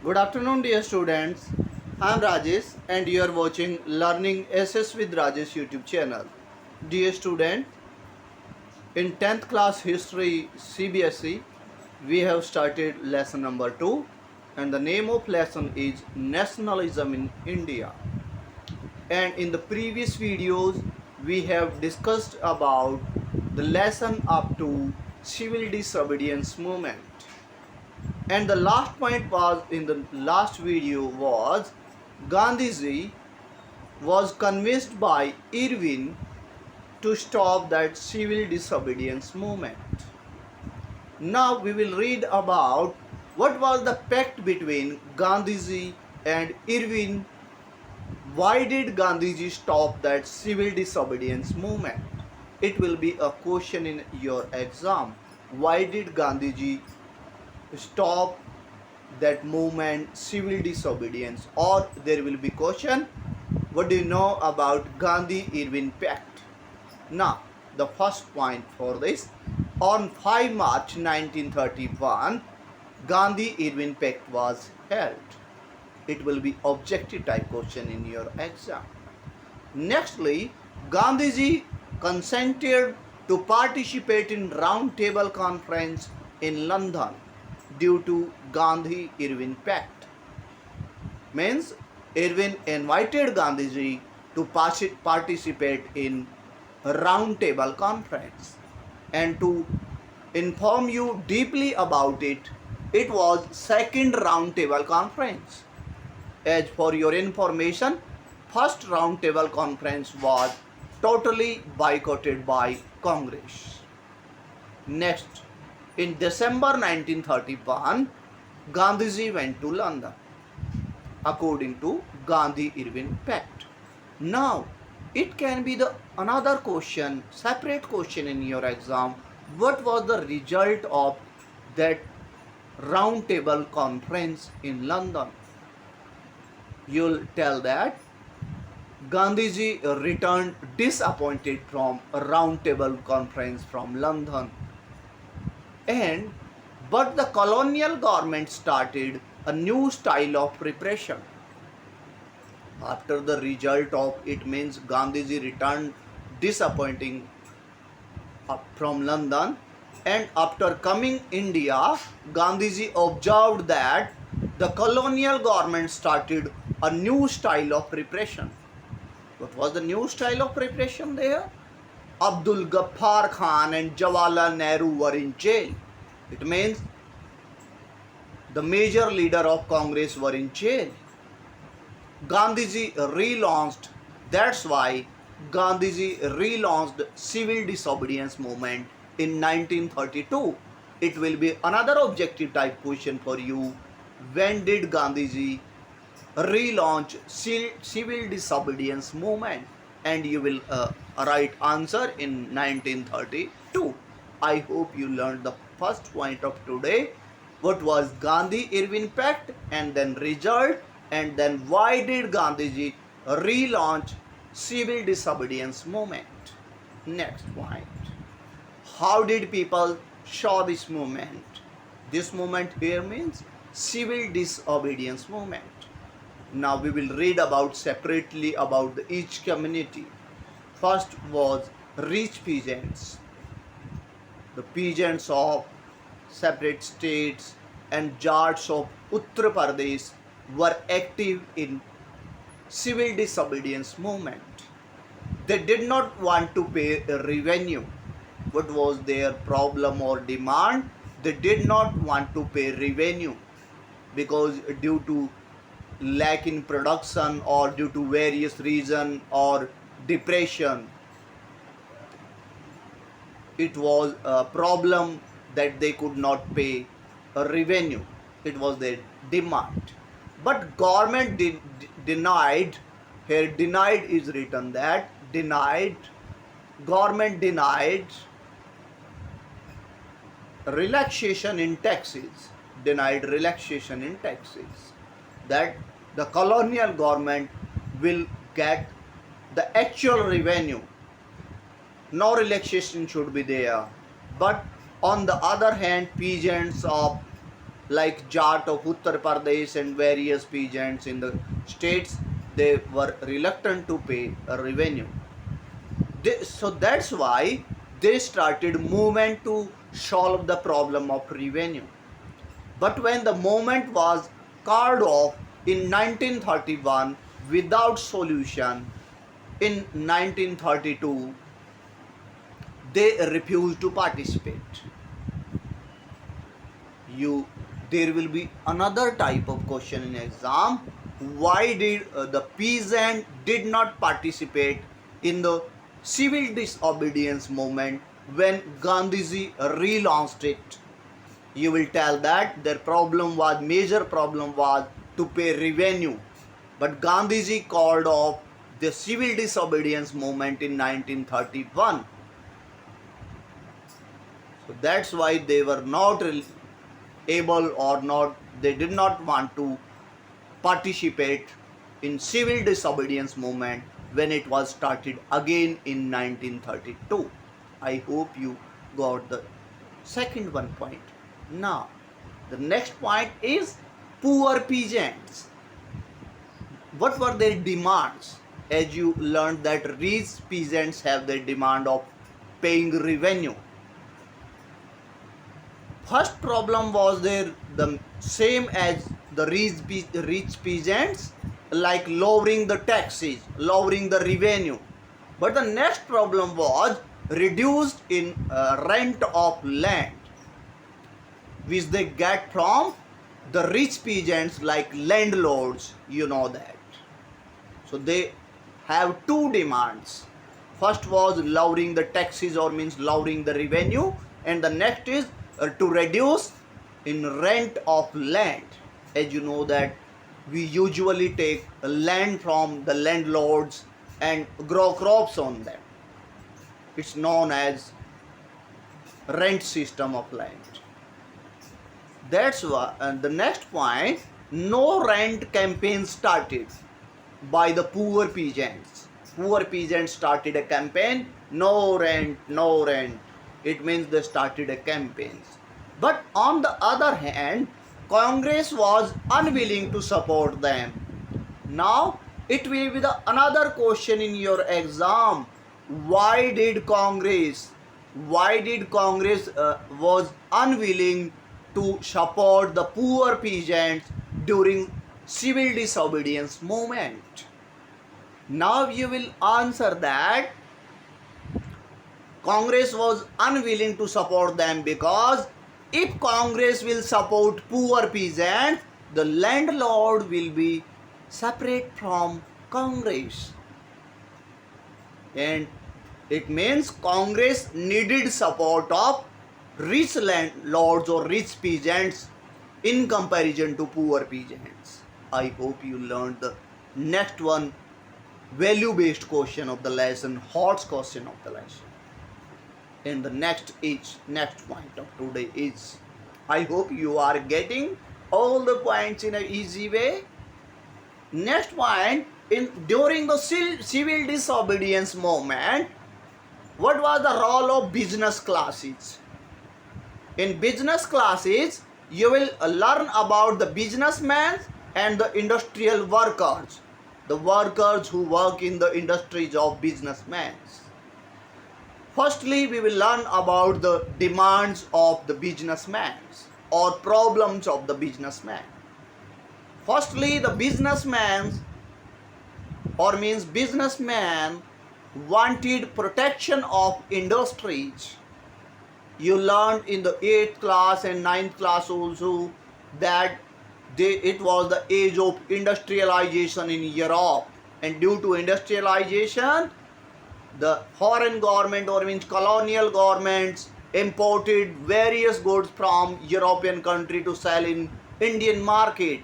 Good afternoon, dear students. I am Rajesh and you are watching Learning SS with Rajesh YouTube channel. Dear student, in 10th class history CBSE, we have started lesson number 2 and the name of lesson is Nationalism in India. And in the previous videos, we have discussed about the lesson up to civil disobedience movement. And the last point was in the last video was Gandhiji was convinced by Irvin to stop that civil disobedience movement. Now we will read about what was the pact between Gandhiji and Irvin. Why did Gandhiji stop that civil disobedience movement? It will be a question in your exam. Why did Gandhiji stop that movement, civil disobedience? Or there will be question, what do you know about Gandhi-Irvin Pact? Now, the first point for this, on 5 March 1931, Gandhi-Irvin Pact was held. It will be objective type question in your exam. Nextly, Gandhiji consented to participate in round table conference in London due to Gandhi-Irvin Pact. Means Irvin invited Gandhiji to participate in a round table conference. And to inform you deeply about it, it was second round table conference. As for your information, first round table conference was totally boycotted by Congress. Next, in December 1931, Gandhiji went to London according to Gandhi-Irvin Pact. Now, it can be the another question, separate question in your exam. What was the result of that round table conference in London? You'll tell that Gandhiji returned disappointed from a round table conference from London. But the colonial government started a new style of repression. After the result of it means Gandhiji returned disappointing from London, and after coming India, Gandhiji observed that the colonial government started a new style of repression. What was the new style of repression there? Abdul Ghaffar Khan and Jawaharlal Nehru were in jail. It means the major leader of Congress were in jail. Gandhiji relaunched, that's why Gandhiji relaunched civil disobedience movement in 1932. It will be another objective type question for you. When did Gandhiji relaunch civil disobedience movement? And you will write answer in 1932. I hope you learned the first point of today. What was Gandhi-Irvin Pact, and then result, and then why did Gandhiji relaunch civil disobedience movement? Next point. How did people show this movement? This movement here means civil disobedience movement. Now we will read about separately about each community. First was rich peasants. The peasants of separate states and Jats of Uttar Pradesh were active in civil disobedience movement. They did not want to pay revenue. What was their problem or demand? They did not want to pay revenue because due to lack in production or due to various reason or depression, it was a problem that they could not pay a revenue. It was their demand. But government denied, here denied is written that, denied, government denied relaxation in taxes, denied relaxation in taxes, that the colonial government will get the actual revenue. No relaxation should be there. But on the other hand, peasants of like Jat of Uttar Pradesh and various peasants in the states, they were reluctant to pay a revenue. So that's why they started movement to solve the problem of revenue. But when the movement was called off in 1931 without solution, in 1932 they refused to participate. You There will be another type of question in exam. Why did the peasant did not participate in the civil disobedience movement when Gandhiji relaunched it? You will tell that their major problem was to pay revenue, but Gandhiji called off the civil disobedience movement in 1931. So that's why they were not able, or not, they did not want to participate in civil disobedience movement when it was started again in 1932. I hope you got the second one point. Now the next point is poor peasants. What were their demands? As you learned that rich peasants have the demand of paying revenue. First problem was there the same as the rich peasants, like lowering the taxes, lowering the revenue. But the next problem was reduced in rent of land, which they get from the rich peasants like landlords, you know that. So they have two demands. First was lowering the taxes, or means lowering the revenue, and the next is to reduce in rent of land. As you know that we usually take land from the landlords and grow crops on them. It's known as rent system of land. That's why, and the next point, no rent campaign started by the poor peasants. Poor peasants started a campaign, no rent, no rent. It means they started a campaign. But on the other hand, Congress was unwilling to support them. Now it will be another question in your exam. Why did Congress was unwilling to support the poor peasants during civil disobedience movement? Now you will answer that Congress was unwilling to support them because if Congress will support poor peasants, the landlord will be separate from Congress. And it means Congress needed support of rich landlords or rich peasants in comparison to poor peasants. I hope you learned the next one, value-based question of the lesson, hot question of the lesson. And the next point of today is, I hope you are getting all the points in an easy way. Next point, during the civil disobedience movement, what was the role of business classes? In business classes, you will learn about the businessmen and the industrial workers, the workers who work in the industries of businessmen. Firstly, we will learn about the demands of the businessmen or problems of the businessman. Firstly, the businessman, or means businessman, wanted protection of industries. You learned in the 8th class and 9th class also that it was the age of industrialization in Europe, and due to industrialization, the foreign government, or means colonial governments, imported various goods from European country to sell in Indian market.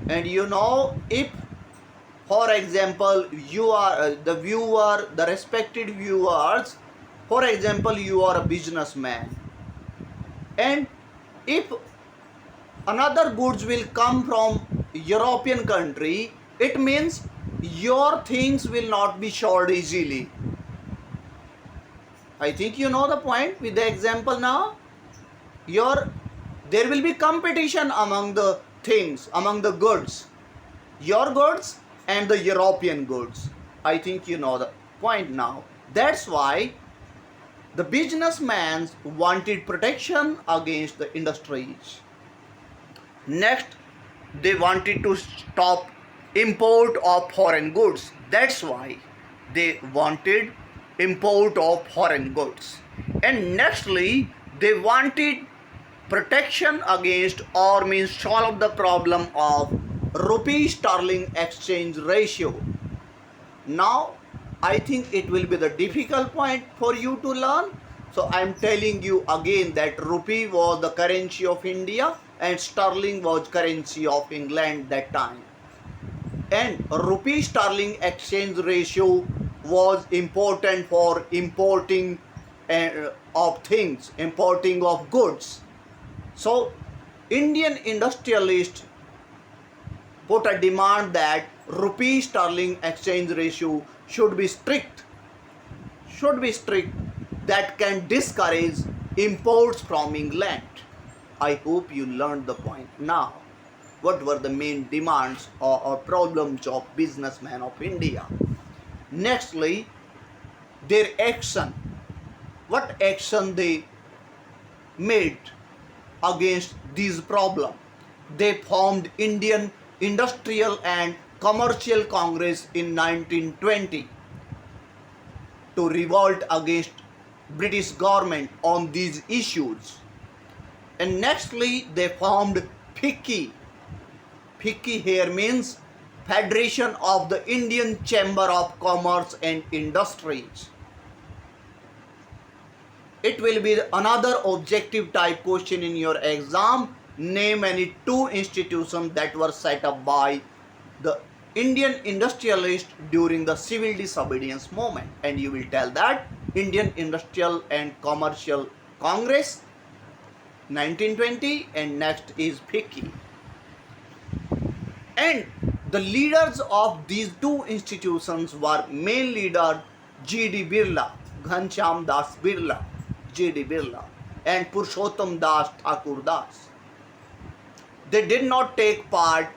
And you know, if for example you are the respected viewers, for example you are a businessman, and if another goods will come from European country, it means your things will not be sold easily. I think you know the point with the example now. Your There will be competition among the things, among the goods, your goods and the European goods. I think you know the point now. That's why the businessmen wanted protection against the industries. Next, they wanted to stop import of foreign goods. That's why they wanted import of foreign goods. And nextly, they wanted protection against or means solve the problem of rupee sterling exchange ratio. Now I think it will be the difficult point for you to learn. So I am telling you again that rupee was the currency of India and sterling was currency of England that time. And rupee sterling exchange ratio was important for importing of things, importing of goods. So Indian industrialists put a demand that rupee sterling exchange ratio should be strict that can discourage imports from England. I hope you learned the point now. What were the main demands or problems of businessmen of India? Nextly, their action. What action they made against these problems? They formed Indian Industrial and Commercial Congress in 1920 to revolt against British government on these issues. And nextly, they formed FICCI. FICCI here means Federation of the Indian Chamber of Commerce and Industries. It will be another objective type question in your exam. Name any two institutions that were set up by the Indian industrialists during the civil disobedience movement, and you will tell that Indian Industrial and Commercial Congress 1920 and next is FICCI. And the leaders of these two institutions were main leader G.D. Birla, Ghanshyam Das Birla, G.D. Birla, and Purushottam Das Thakur Das. They did not take part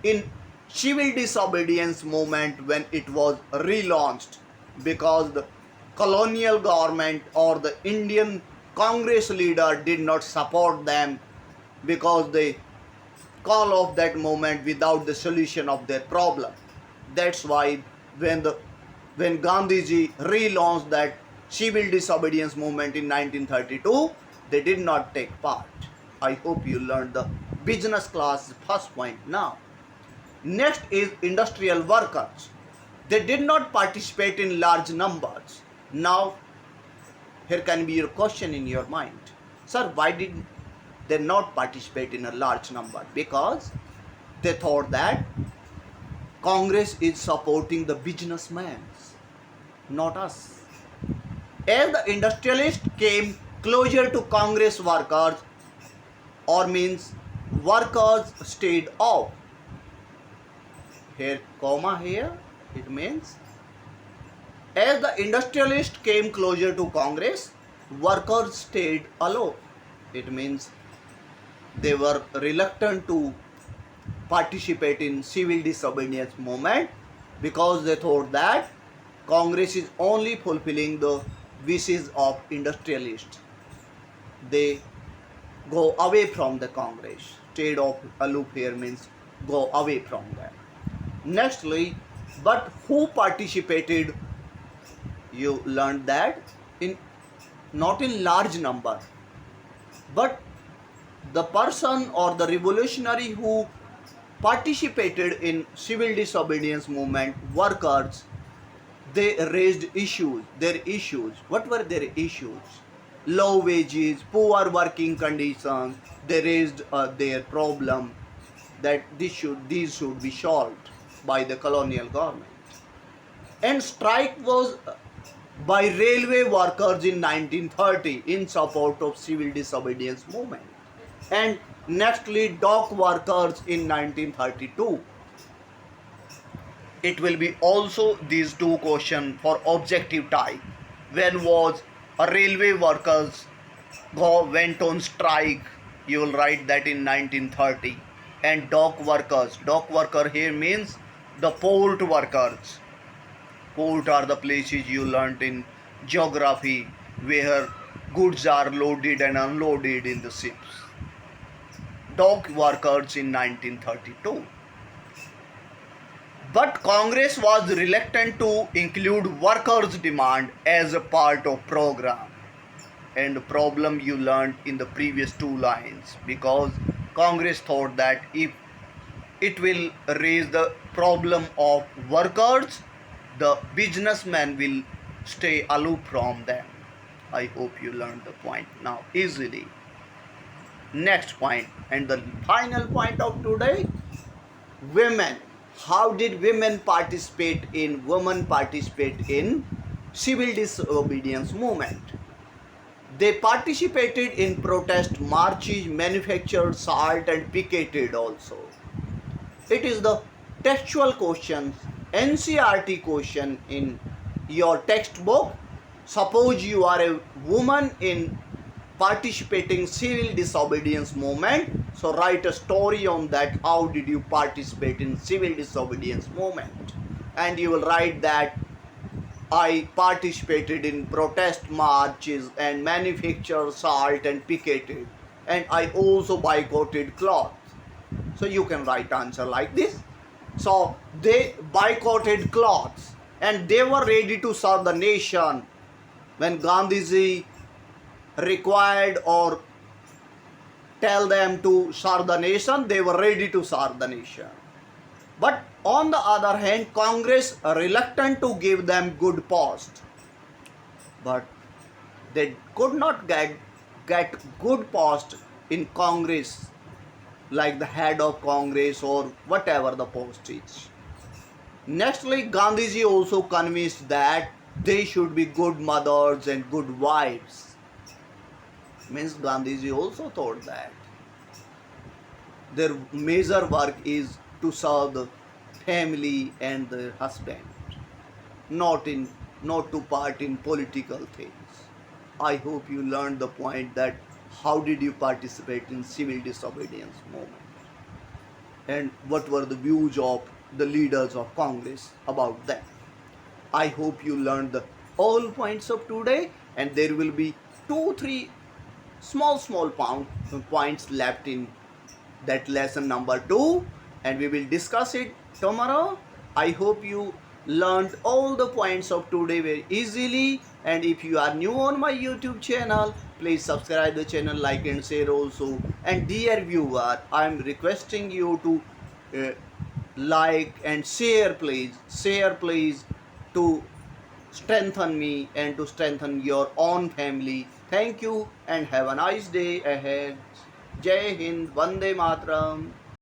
in civil disobedience movement when it was relaunched because the colonial government or the Indian Congress leader did not support them because they call off that movement without the solution of their problem. That's why when Gandhiji relaunched that civil disobedience movement in 1932, they did not take part. I hope you learned the business class first point now. Next is industrial workers. They did not participate in large numbers. Now, here can be your question in your mind. Sir, why did they not participate in a large number? Because they thought that Congress is supporting the businessmen, not us. As the industrialists came closer to Congress workers, or means workers stayed off. Here, comma here, it means as the industrialists came closer to Congress, workers stayed aloof. It means they were reluctant to participate in civil disobedience movement because they thought that Congress is only fulfilling the wishes of industrialists. They go away from the Congress. Stayed off aloof here means go away from them. Nextly, but who participated? You learned that in not in large number, but the person or the revolutionary who participated in civil disobedience movement, workers, they raised issues, their issues. What were their issues? Low wages, poor working conditions. They raised their problem that these should be solved by the colonial government. And strike was by railway workers in 1930 in support of civil disobedience movement. And nextly, dock workers in 1932. It will be also these two questions for objective type. When was a railway workers went on strike You will write that in 1930. And dock workers. Dock worker here means the port workers. Port are the places you learnt in geography where goods are loaded and unloaded in the ships. Dock workers in 1932. But Congress was reluctant to include workers' demand as a part of program. And the problem you learned in the previous two lines, because Congress thought that if it will raise the problem of workers, the businessmen will stay aloof from them. I hope you learned the point now easily. Next point, and the final point of today, women. How did women participate in civil disobedience movement? They participated in protest marches, manufactured salt and picketed also. It is the textual question, NCRT question in your textbook. Suppose you are a woman in participating civil disobedience movement. So write a story on that. How did you participate in civil disobedience movement? And you will write that I participated in protest marches and manufactured salt and picketed, and I also boycotted cloth. So you can write answer like this. So they boycotted cloths and they were ready to serve the nation. When Gandhiji required or tell them to serve the nation, they were ready to serve the nation. But on the other hand, Congress reluctant to give them good post. But they could not get good post in Congress, like the head of Congress or whatever the post is. Nextly, Gandhiji also convinced that they should be good mothers and good wives. Means Gandhiji also thought that their major work is to serve the family and the husband, not to part in political things. I hope you learned the point that how did you participate in civil disobedience movement and what were the views of the leaders of Congress about that. I hope you learned the all points of today, and there will be 2-3 small points left in that lesson number 2, and we will discuss it tomorrow. I hope you learned all the points of today very easily, and if you are new on my YouTube channel, please subscribe the channel, like and share also. And dear viewer, I am requesting you to like and share please to strengthen me and to strengthen your own family. Thank you and have a nice day ahead. Jai Hind, Vande Mataram.